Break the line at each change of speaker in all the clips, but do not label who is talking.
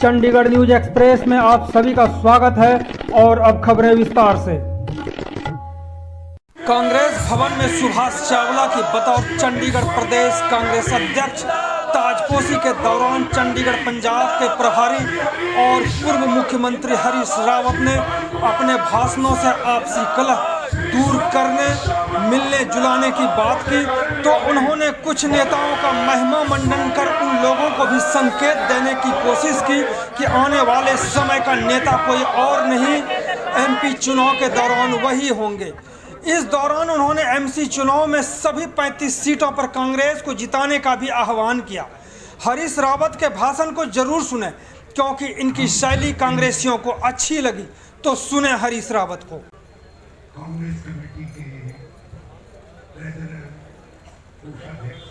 Chandigarh news express में आप सभी का स्वागत है और अब खबरें विस्तार से।
कांग्रेस भवन में सुभाष चावला की बतौर चंडीगढ़ प्रदेश कांग्रेस अध्यक्ष ताजपोशी के दौरान चंडीगढ़ पंजाब के प्रभारी और पूर्व मुख्यमंत्री हरीश रावत ने अपने भाषणों से आपसी कलह दूर करने, मिलने जुलाने की बात की, तो उन्होंने कुछ नेताओं का महिमा मंडन कर उन लोगों को भी संकेत देने की कोशिश की कि आने वाले समय का नेता कोई और नहीं, एमपी चुनाव के दौरान वही होंगे। इस दौरान उन्होंने एमसी चुनाव में सभी 35 सीटों पर कांग्रेस को जिताने का भी आह्वान किया। हरीश रावत के भाषण को जरूर सुने क्योंकि इनकी शैली कांग्रेसियों को अच्छी लगी, तो सुने हरीश रावत को।
कांग्रेस कमेटी के ट्रेजरर कोषाध्यक्ष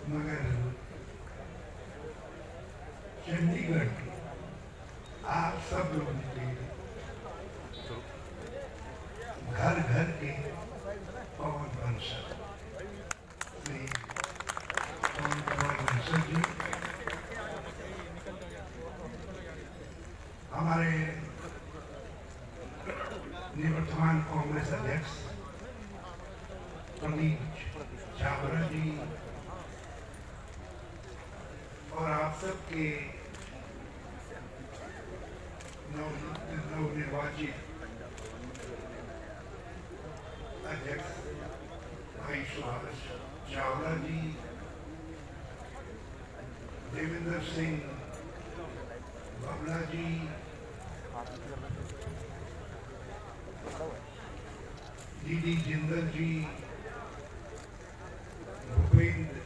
मगर चंडीगढ़ आप सब लोगों के घर घर के पवन वंशज जी हमारे निवर्तमान कांग्रेस अध्यक्ष प्रदीप चावला जी और आप सबके नवनिर्वाचित अध्यक्ष भाई सुभाष चावला जी, देवेंद्र सिंह बाबला जी, दीदी जिंदल जी, भूपेंद्र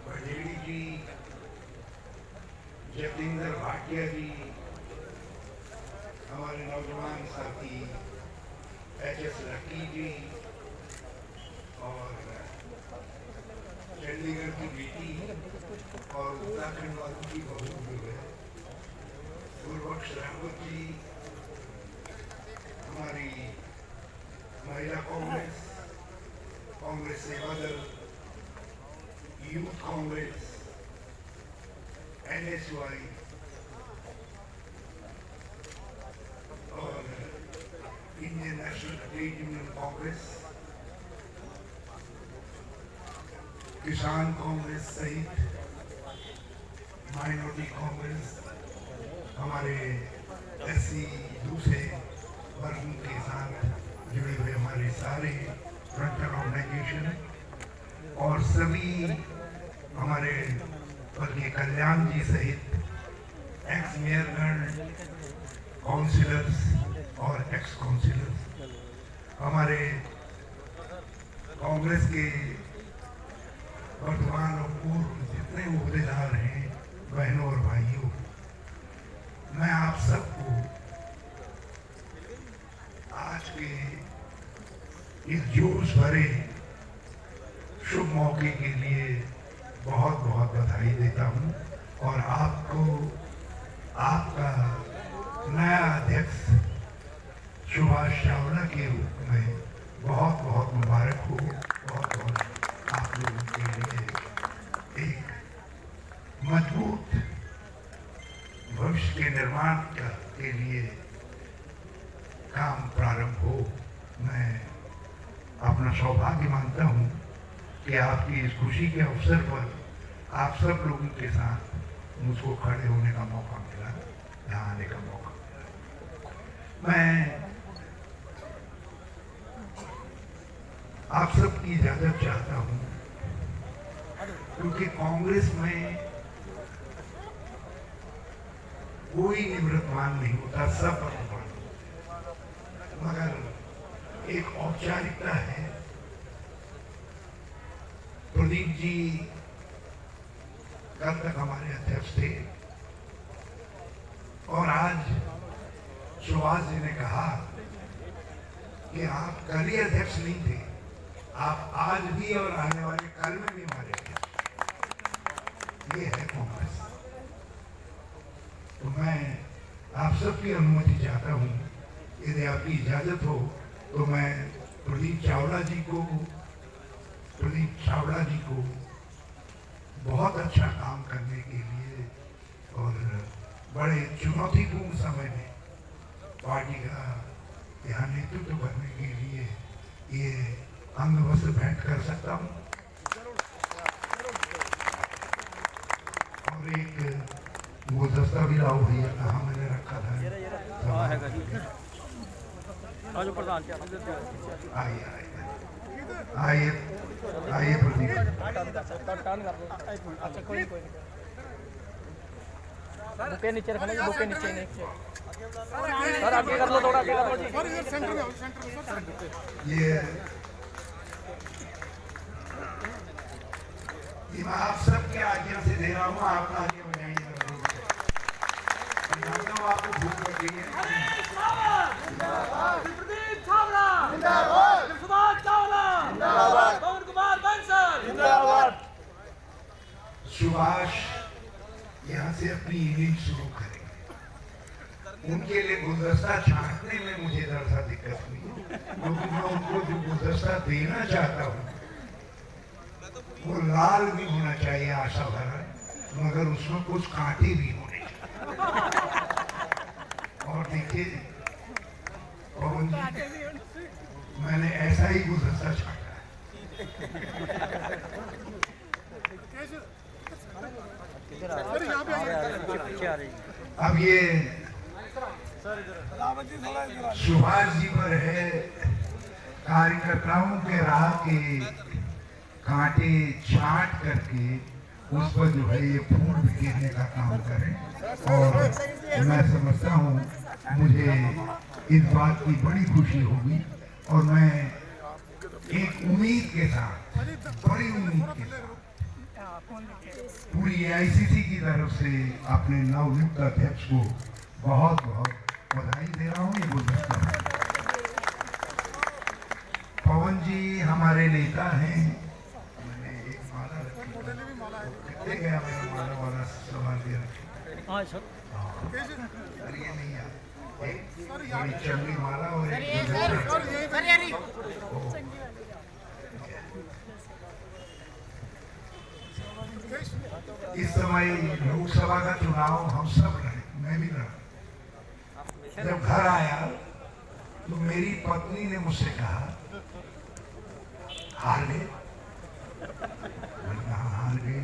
बघेड़ी जी, जतिंदर भाटिया जी, हमारे नौजवान साथी एचएस लकी जी और चंडीगढ़ की बेटी और उत्तराखंड वालों की बहू जो है गुरबख्श रावत जी, हमारी महिला कांग्रेस, कांग्रेस सेवा दल, यूथ कांग्रेस, एनएसवाई और Indian national trade union Congress, किसान कांग्रेस सहित माइनॉरिटी कांग्रेस, हमारे एससी दूसरे वर्गों के साथ जुड़े हुए हमारे सारे फ्रंटल ऑर्गेनाइजेशन और सभी हमारे वर्गीय कल्याण जी सहित एक्स मेयरगण, काउंसिलर्स और एक्स काउंसिलर्स, हमारे कांग्रेस के वर्तमान और पूर्व जितने उम्मीदवार हैं, बहनों और भाइयों, मैं आप सबको आज के इस जोश भरे शुभ मौके के लिए बहुत बहुत बधाई देता हूं और आपको आपका नया अध्यक्ष सुभाष चावला के रूप में बहुत बहुत मुबारक हो। बहुत बहुत आप लोगों के लिए एक मजबूत भविष्य के निर्माण के लिए काम प्रारंभ हो। मैं अपना सौभाग्य मानता हूं कि आपकी इस खुशी के अवसर पर आप सब लोगों के साथ मुझको खड़े होने का मौका मिला, यहाँ आने का मौका मिला। मैं आप सबकी इजाजत चाहता हूं क्योंकि कांग्रेस में कोई निवृत्तमान नहीं होता, सब वर्तमान, मगर एक औपचारिकता है। प्रदीप जी कल तक हमारे अध्यक्ष थे और आज सुभाष जी ने कहा कि आप कल ही अध्यक्ष नहीं थे, आप आज भी और आने वाले कल में भी हमारे अध्यक्ष। ये है कांग्रेस। तो मैं आप सबकी अनुमति चाहता हूं, यदि आपकी इजाजत हो तो मैं प्रदीप चावला जी को बहुत अच्छा काम करने के लिए बड़े चुनौतीपूर्ण समय में पार्टी का यहाँ नेतृत्व करने के लिए ये अंग वस्त्र भेंट कर सकता हूँ। और एक गुलदस्ता भी लाओ भैया, कहाँ मैंने रखा था? आइए आइए आइए प्रदीप।
बुके नीचे रखना जी, बुके नीचे नीचे सर, आगे कर लो, थोड़ा आगे कर लो जी।
ये मैं आप सबके आज्ञा से दे रहा हूँ, आप आगे बढ़ाइए। आपको भूख लगी है। सुभाष यहाँ से अपनी इनिंग शुरू करेंगे। उनके लिए गुलदस्ता छांटने में मुझे ज़रा दिक्कत हुई, क्योंकि मैं उनको जो गुलदस्ता देना चाहता हूँ वो लाल भी होना चाहिए आशा भरा, मगर उसमें कुछ कांटे भी होने चाहिए। और देखिए पवन जी, मैंने ऐसा ही गुलदस्ता छांटा है। अब ये सुभाष जी पर है, कार्यकर्ताओं के राह के कांटे छांट करके उस पर जो है ये फूल बिखेरने का काम करें। और मैं समझता हूँ मुझे इस बात की बड़ी खुशी होगी, और मैं एक उम्मीद के साथ, बड़ी उम्मीद के साथ पूरी AICC की तरफ से अपने नवनियुक्त अध्यक्ष को बहुत बहुत बधाई दे रहा हूँ। ये गुलदस्ता पवन जी हमारे नेता हैं। मैंने एक माला रखी, कितने गया मेरा माला वाला सामान दे रखी। अरे ये नहीं यार, एक बड़ी चमड़ी माला और एक इस समय लोकसभा का चुनाव हम सब लड़े, मैं भी लड़ा। जब घर आया तो मेरी पत्नी ने मुझसे कहा, हार गए? मैंने कहा हार गए।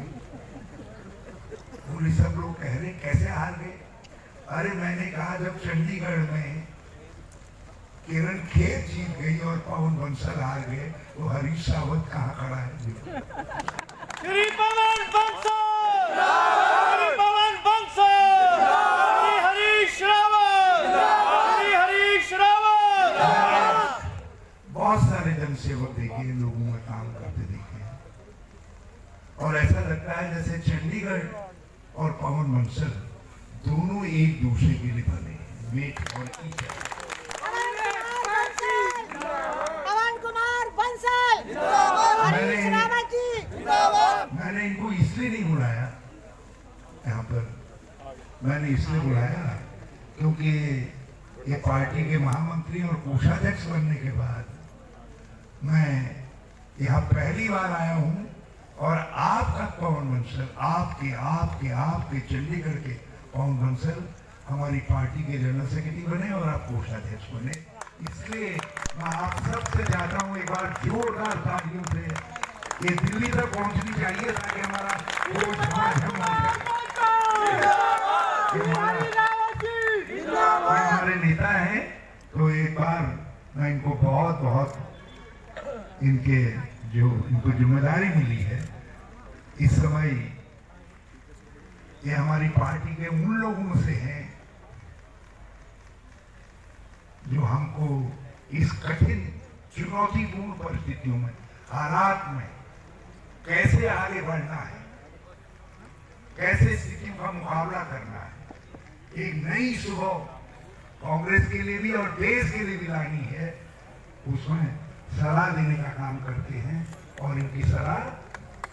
बोले सब लोग कह रहे कैसे हार गए? अरे मैंने कहा जब चंडीगढ़ में किरण खेर जीत गई और पवन बंसल हार गए तो हरीश रावत कहाँ खड़ा है?
श्री पवन बंसल, श्री पवन बंसल, श्री हरीश रावत, श्री हरीश रावत।
बहुत सारे जनसेवक देखे, लोगों में काम करते देखे, और ऐसा लगता है जैसे चंडीगढ़ और पवन बंसल दोनों एक दूसरे के लिए बने, मेट और टीचर।
पवन कुमार बंसल,
मैंने इनको इसलिए नहीं बुलाया यहाँ पर, मैंने इसलिए बुलाया क्योंकि ये पार्टी के महामंत्री और कोषाध्यक्ष बनने के बाद मैं यहाँ पहली बार आया हूँ, और आपका पवन बंसल, आपके चंडीगढ़ के पवन बंसल हमारी पार्टी के जनरल सेक्रेटरी बने और आप कोषाध्यक्ष बने। इसलिए मैं आप सबसे चाहता हूँ एक बार जोरदार तालियों से ये दिल्ली तक पहुँचनी चाहिए ताकि हमारा हमारे नेता हैं। तो एक बार मैं इनको बहुत बहुत इनको जिम्मेदारी मिली है इस समय, ये हमारी पार्टी के उन लोगों से हैं जो हमको इस कठिन चुनौतीपूर्ण परिस्थितियों में, हालात में कैसे आगे बढ़ना है, कैसे स्थितियों का मुकाबला करना है, एक नई सुबह कांग्रेस के लिए भी और देश के लिए भी लानी है, उसमें सलाह देने का काम करते हैं। और इनकी सलाह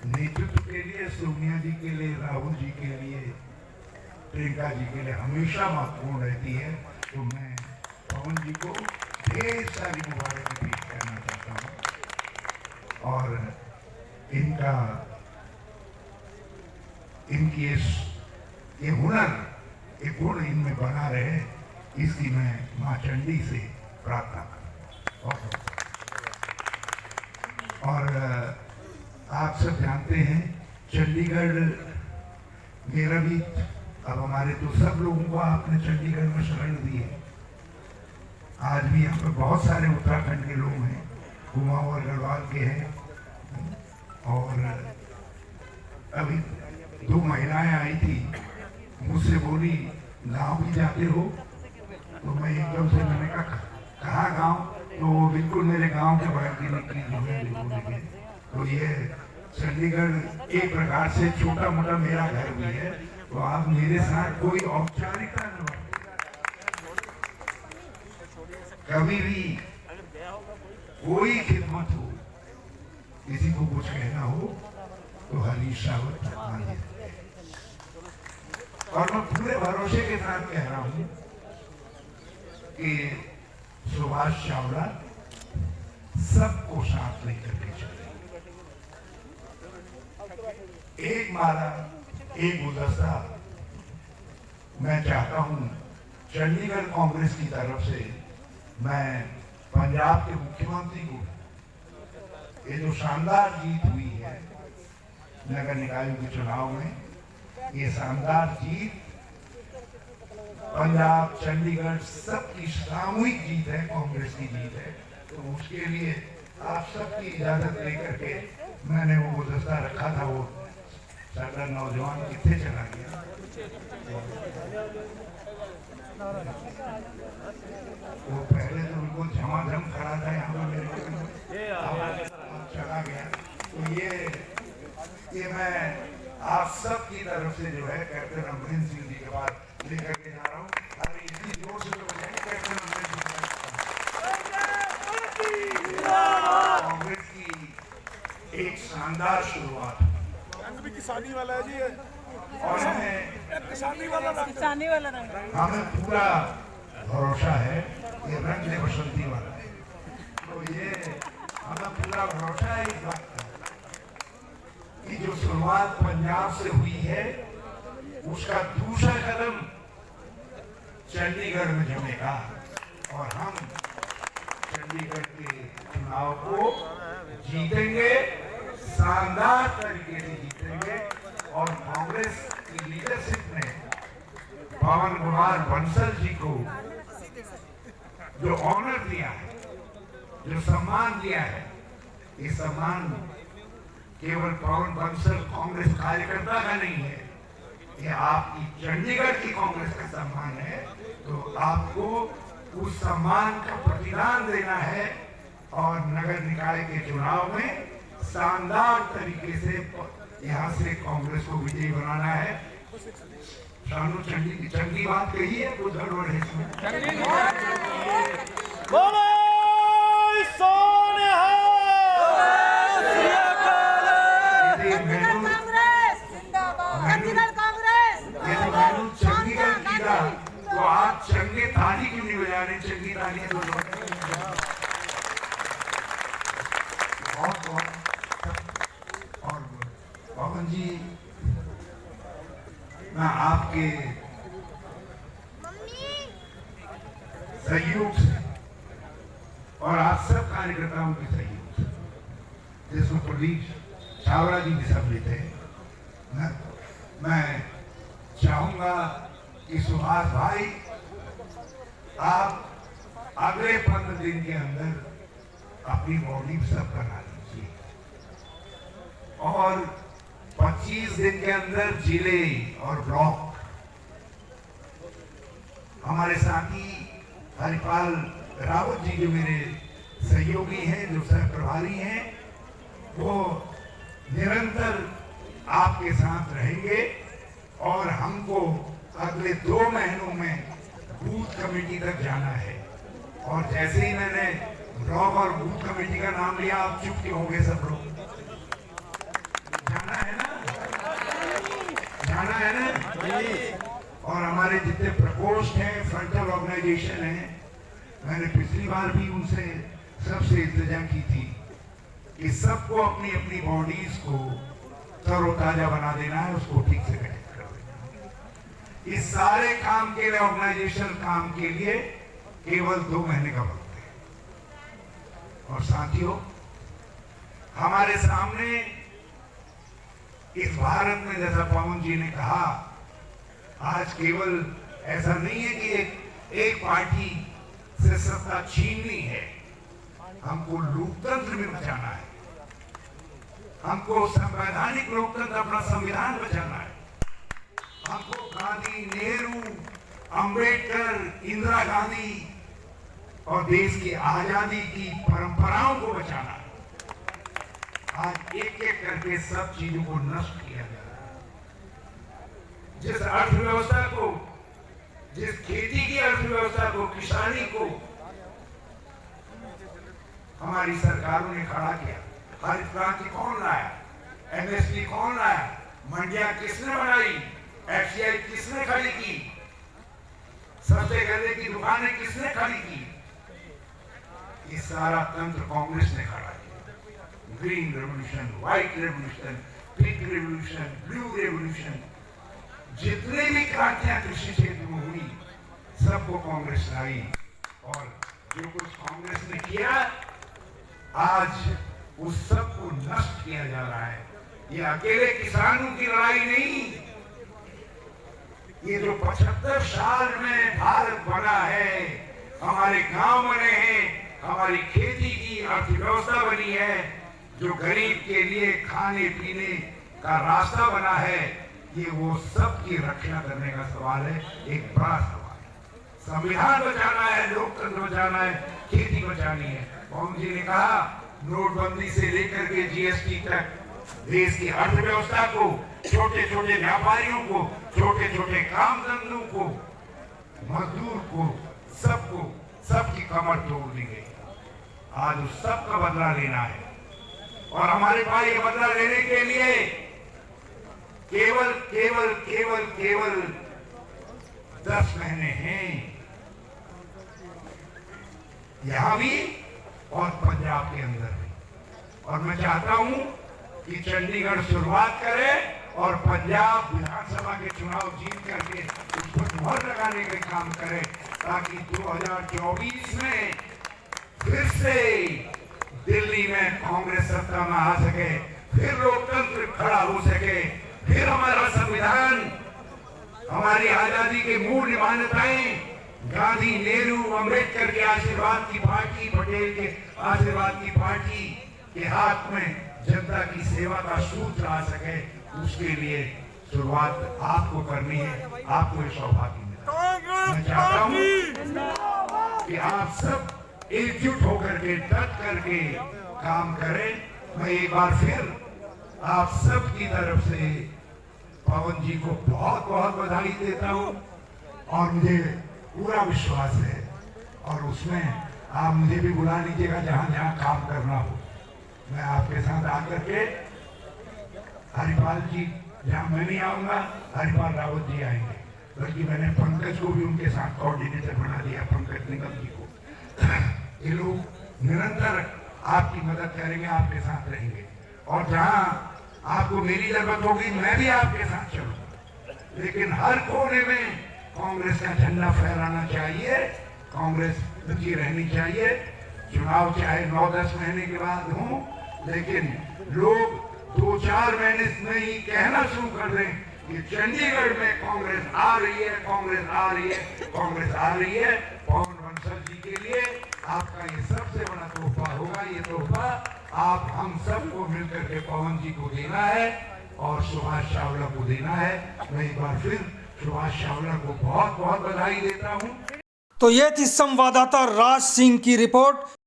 नेतृत्व के लिए, सोनिया जी के लिए, राहुल जी के लिए, प्रियंका जी के लिए हमेशा महत्वपूर्ण रहती है। तो मैं पवन जी को ढेर सारी मुबारक पेश करना चाहता हूँ, और इनकी ये हुनर ये गुण इनमें बना रहे, इसकी मैं माँ चंडी से प्रार्थना करता हूँ। और आप सब जानते हैं चंडीगढ़ मेरा भी, अब हमारे तो सब लोगों को आपने चंडीगढ़ में शरण दी है। आज भी यहाँ पर बहुत सारे उत्तराखंड के लोग हैं, कुमाऊं और गढ़वाल के हैं। और अभी 2 महिलाएं आई थी, मुझसे बोली गांव भी जाते हो? तो मैं एकदम से मैंने कहा गांव? तो वो बिल्कुल मेरे गांव के बाहर की निकली जो है बिल्कुल निकली। तो ये चंडीगढ़ एक प्रकार से छोटा मोटा मेरा घर भी है। तो आप मेरे साथ कोई औपचारिकता न हो, कभी भी कोई खिदमत हो, किसी को कुछ कहना हो तो हरीश रावत मानिए। और मैं पूरे भरोसे के साथ कह रहा हूं कि सुभाष चावला सबको साथ लेकर के चले। एक माला एक गुलदस्ता मैं चाहता हूं चंडीगढ़ कांग्रेस की तरफ से मैं पंजाब के मुख्यमंत्री को, ये जो शानदार जीत हुई है नगर निकायों के चुनाव में, ये शानदार जीत पंजाब चंडीगढ़ सबकी सामूहिक जीत है, कांग्रेस की जीत है। तो उसके लिए आप सबकी इजाजत लेकर के मैंने वो गुलदस्ता रखा था, वो सारा नौजवान कितने चला गया। वो पहले तो उनको झमाझम खड़ा था यहाँ पर मेरे को, चला गया। तो ये मैं आप सब की तरफ से जो है कैप्टन अमरिंदर सिंह जी के बाद लेकर के जा रहा हूँ। अरे इतनी जोर से लोग कैप्टन अमरिंदर सिंह कांग्रेस की एक शानदार शुरुआत
किसानी वाला है जी,
और हमें
किसानी वाला
हमें पूरा भरोसा है, ये रंग दे बसंती वाला है। तो ये हमें पूरा भरोसा है इस बात का कि जो शुरुआत पंजाब से हुई है उसका दूसरा कदम चंडीगढ़ में जमेगा और हम चंडीगढ़ के चुनाव को जीतेंगे, शानदार तरीके से जीतेंगे। और कांग्रेस की लीडरशिप ने पवन कुमार बंसल जी को जो ऑनर दिया है, जो सम्मान दिया है, ये सम्मान केवल पवन बंसल कांग्रेस कार्यकर्ता का नहीं है, ये आपकी चंडीगढ़ की कांग्रेस का सम्मान है। तो आपको उस सम्मान का प्रतिदान देना है और नगर निकाय के चुनाव में शानदार तरीके से यहाँ से कांग्रेस को विजयी बनाना है। शानू चंडी बात कही है, कुछ गड़बड़ है इसमें।
बोलो
कांग्रेस जिंदाबाद, चंडीगढ़ कांग्रेस
चंडीगढ़ की था तो आप चंगे ताली क्यों नहीं बजा रहे? चंगी ताली तो और पवन जी, मैं आपके सहयोग से और आप सब कार्यकर्ताओं के सहयोग से, जिसमें प्रदीप चावला जी भी सम्मिलित है, मैं चाहूंगा कि सुभाष भाई आप अगले 15 दिन के अंदर अपनी बॉडी सब बना लीजिए और 25 दिन के अंदर जिले और ब्लॉक, हमारे साथी हरिपाल रावत जी जो मेरे सहयोगी हैं, जो सह प्रभारी हैं, वो निरंतर आपके साथ रहेंगे और हमको अगले 2 महीनों में बूथ कमेटी तक जाना है। और जैसे ही मैंने ब्लॉक और बूथ कमेटी का नाम लिया, आप चुप क्यों होंगे सब लोग? जाना है ना, जाना है ना। और हमारे जितने प्रकोष्ठ हैं, फ्रंटल ऑर्गेनाइजेशन हैं, मैंने पिछली बार भी उनसे सबसे इल्तिजा की थी कि सबको अपनी अपनी बॉडीज को तरोताजा बना देना है, उसको ठीक से कनेक्ट कर देना। इस सारे काम के लिए, ऑर्गेनाइजेशन काम के लिए केवल 2 महीने का वक्त है। और साथियों, हमारे सामने इस भारत में, जैसा पवन जी ने कहा, आज केवल ऐसा नहीं है कि एक पार्टी से सत्ता छीननी है। हमको लोकतंत्र में बचाना है, हमको संवैधानिक लोकतंत्र, अपना संविधान बचाना है। हमको गांधी, नेहरू, अंबेडकर, इंदिरा गांधी और देश की आजादी की परंपराओं को बचाना है। आज एक एक करके सब चीजों को नष्ट किया जा रहा है। जिस अर्थव्यवस्था को, जिस खेती की अर्थव्यवस्था को, किसानी को हमारी सरकारों ने खड़ा किया, हरित क्रांति कौन लाया, एमएसपी कौन लाया, मंडियां किसने बनाई, एफसीआई किसने खड़ी की, सबसे गले की दुकानें किसने खड़ी की, ये सारा तंत्र कांग्रेस ने खड़ा किया। Green revolution, white revolution, pink revolution, blue revolution, जितने भी क्रांतियां कृषि क्षेत्र में हुई, सबको कांग्रेस लाई। और जो कुछ कांग्रेस ने किया, आज उस सब को नष्ट किया जा रहा है। ये अकेले किसानों की लड़ाई नहीं, ये जो 75 साल में भारत बना है, हमारे गांव बने हैं, हमारी खेती की अर्थव्यवस्था बनी है, जो गरीब के लिए खाने पीने का रास्ता बना है, ये वो सब की रक्षा करने का सवाल है। एक बड़ा सवाल है। संविधान बचाना है, लोकतंत्र बचाना है, खेती बचानी है। पवन जी ने कहा, नोटबंदी से लेकर के जीएसटी तक देश की अर्थव्यवस्था को, छोटे छोटे व्यापारियों को, छोटे छोटे काम धंधों को, मजदूर को, सबको, सबकी कमर तोड़ दी गई। आज उस सब का बदला लेना है। और हमारे पास ये बदला लेने के लिए केवल केवल केवल केवल 10 महीने हैं, यहां भी और पंजाब के अंदर भी। और मैं चाहता हूं कि चंडीगढ़ शुरुआत करे और पंजाब विधानसभा के चुनाव जीत करके उस पर मोहर लगाने का काम करे, ताकि 2024 में फिर से दिल्ली में कांग्रेस सत्ता में आ सके, फिर लोकतंत्र खड़ा हो सके, फिर हमारा संविधान, हमारी आजादी के मूल मान्यताएं, गांधी, नेहरू, अंबेडकर के आशीर्वाद की पार्टी, पटेल के आशीर्वाद की पार्टी के हाथ में जनता की सेवा का सूत्र आ सके, उसके लिए शुरुआत आपको करनी है। आपको ये सौभाग्य मिला। मैं चाहता हूं कि आप सब एकजुट होकर के, डट करके काम करें। मैं एक बार फिर आप सब की तरफ से पवन जी को बहुत बहुत बधाई देता हूं। और मुझे पूरा विश्वास है, और उसमें आप मुझे भी बुला लीजिएगा जहां जहां काम करना हो। मैं आपके साथ आकर के, हरिपाल जी जहां मैं नहीं आऊंगा, हरिपाल रावत जी आएंगे, बल्कि मैंने पंकज को भी उनके साथ कोऑर्डिनेटर बना दिया, पंकज निगम जी को। ये लोग निरंतर आपकी मदद करेंगे, आपके साथ रहेंगे, और जहां आपको मेरी जरूरत होगी मैं भी आपके साथ चलूंगा। लेकिन हर कोने में कांग्रेस का झंडा फहराना चाहिए, कांग्रेस बची रहनी चाहिए। चुनाव चाहे 9-10 महीने के बाद हो, लेकिन लोग 2-4 महीने में ही कहना शुरू कर दें कि चंडीगढ़ में कांग्रेस आ रही है, कांग्रेस आ रही है, कांग्रेस आ रही है। पवन बंसल जी के लिए आपका ये सबसे बड़ा तोहफा होगा। ये तोहफा आप हम सबको मिलकर के पवन जी को देना है और सुभाष चावला को देना है। मैं एक बार फिर सुभाष चावला को बहुत बहुत बधाई देता हूँ।
तो ये थी संवाददाता राज सिंह की रिपोर्ट।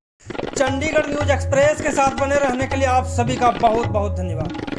चंडीगढ़ न्यूज एक्सप्रेस के साथ बने रहने के लिए आप सभी का बहुत बहुत धन्यवाद।